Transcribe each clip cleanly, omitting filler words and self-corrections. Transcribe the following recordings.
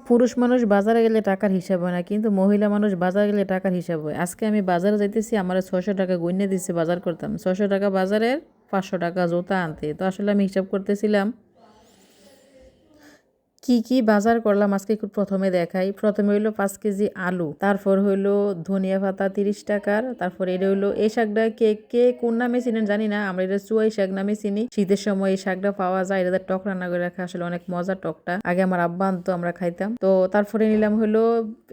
পুরুষ মানুষ বাজারে গেলে টাকার হিসাব হয় না, কিন্তু মহিলা মানুষ বাজারে গেলে টাকার হিসাব হয়। আজকে আমি বাজারে যাইতেছি, আমার 600 টাকা গুইনে দিচ্ছে বাজার করতাম। 600 টাকা বাজারের, 500 টাকা জুতা আনতে। তো আসলে আমি হিসাব করতেছিলাম কি কি বাজার করলাম আজকে। একটু প্রথমে দেখাই। প্রথমে হইলো 5 কেজি আলু, তারপর হইলো ধনিয়া পাতা 30 টাকার, তারপর এটা হইলো এই শাকটা কে কে কোন নামে চিনেন জানি না, আমরা এটা চুয়াই শাক নামে চিনি। শীতের সময় এই শাকটা পাওয়া যায়, এটা টক রান্না করে রাখা, আসলে অনেক মজার টকটা। আগে আমার আব্বা আনতো, আমরা খাইতাম। তো তারপরে নিলাম হইলো,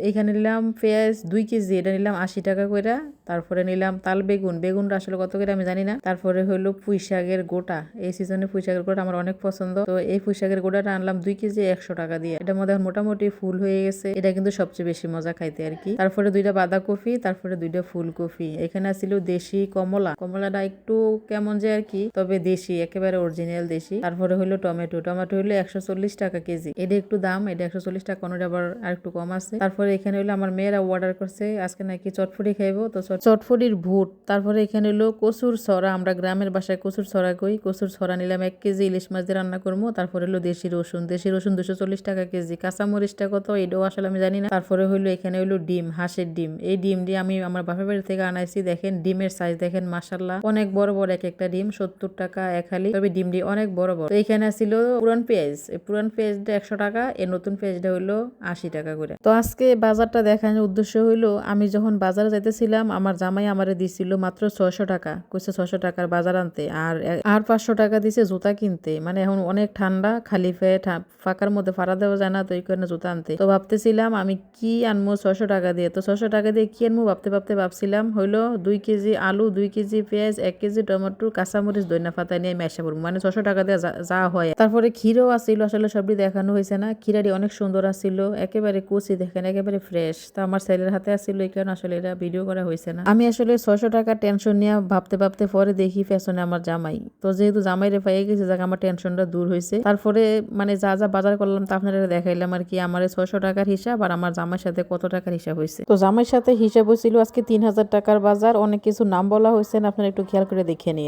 এখানে নিলাম পেঁয়াজ 2 কেজি, এটা নিলাম 80 টাকা করে। তারপরে নিলাম তাল বেগুন, বেগুনটা আসলে কত করে আমি জানি না। তারপরে হইলো পুঁই শাকের গোটা, এই সিজনে পুঁই শাকের গোটা আমার অনেক পছন্দ। তো এই পুঁই শাকের গোটাটা আনলাম 2 কেজি, 100 টাকা দিয়ে। এটার মধ্যে মোটামুটি ফুল হয়ে গেছে, এটা কিন্তু সবচেয়ে বেশি মজা খাইতে আর কি। তারপরে 2টা বাঁধাকপি, তারপরে 2টা ফুলকপি। এখানে ছিল দেশি কমলা, কমলাটা একটু কেমন যে আর কি, তবে দেশি, একেবারে অরিজিনাল দেশি। তারপরে হইলো টমেটো, টমেটো হইলো 140 টাকা কেজি। এটা একটু দাম, এটা 140 টাকা, অন্যটা আবার আর একটু কম আছে। তারপরে এখানে হইলো আমার মেয়েরা অর্ডার করছে আজকে নাকি চটফুটি খাইবো, তো চটফুটির ভুট। তারপরে এখানে হইলো কচুর ছড়া, আমরা গ্রামের বাসায় কচুর ছড়া কই। কচুর ছড়া নিলাম 1 কেজি, ইলিশ মাছ দিয়ে রান্না করবো। তারপরে হলো দেশি রসুন, দেশি রসুন 240 টাকা কেজি। কাঁচামরিচটা কত এটাও আসলে আমি জানি না। তারপরে হইলো এখানে হইলো ডিম, হাঁসের ডিম। এই ডিম দিয়ে আমি আমার বাপের বাড়ি থেকে আনাইছি। দেখেন ডিমের সাইজ দেখেন, মাশাল্লাহ অনেক বড় বড় এক একটা ডিম। 70 টাকা এক হালি, তবে ডিমটি অনেক বড় বড়। তো এখানে ছিল পুরান পেঁয়াজ, এই পুরান পেঁয়াজটা 100 টাকা, এই নতুন পেঁয়াজটা হইলো 80 টাকা করে। তো আজকে বাজারটা দেখানোর উদ্দেশ্য হইলো, আমি যখন বাজারে যাইতেছিলাম আমার জামাই আমারে দিছিল মাত্র 600 টাকা, কইছে 600 টাকার বাজার আনতে, আর 500 টাকা দিছে জুতা কিনতে। মানে এখন অনেক ঠান্ডা, খালি পেয়ে ফাঁকার মধ্যে ফাড়া দেওয়া যায় না, তো এই কারণে জুতা আনতে। তো ভাবতেছিলাম আমি কি আনবো 600 টাকা দিয়ে। তো 600 টাকা দিয়ে কি আনবো ভাবতে ভাবতে ভাবছিলাম হইলো 2 কেজি আলু, 2 কেজি পেঁয়াজ, 1 কেজি টমেটো, কাঁচামরিচ, ধনিয়া পাতা নিয়ে আমি আসা পড়বো, মানে 600 টাকা দিয়ে যা হয়। তারপরে ক্ষীরও আসছিল, আসলে সবই দেখানো হয়েছে না। ক্ষীরাটি অনেক সুন্দর আসছিল, একেবারে কুচি, দেখেন একেবারে ফ্রেশ। তো আমার ছেলের হাতে আসছিল, এই কারণে আসলে এটা ভিডিও করা হয়েছে না। আমি আসলে 600 টাকা টেনশন নিয়ে ভাবতে ভাবতে পরে দেখি পেছনে আমার জামাই। তো যেহেতু জামাই রে পাইয়ে গেছে, যাক আমার টেনশনটা দূর হয়েছে। তারপরে মানে যা যা বাজার করলাম তা আপনারা দেখাইলাম আর কি, আমার 600 টাকার হিসাব আর আমার জামাইয়ের সাথে কত টাকার হিসাব হয়েছে। তো জামাইয়ের সাথে হিসাব হয়েছিল আজকে 3000 টাকার বাজার। অনেক কিছু নাম বলা হয়েছে, আপনারা একটু খেয়াল করে দেখে নিন।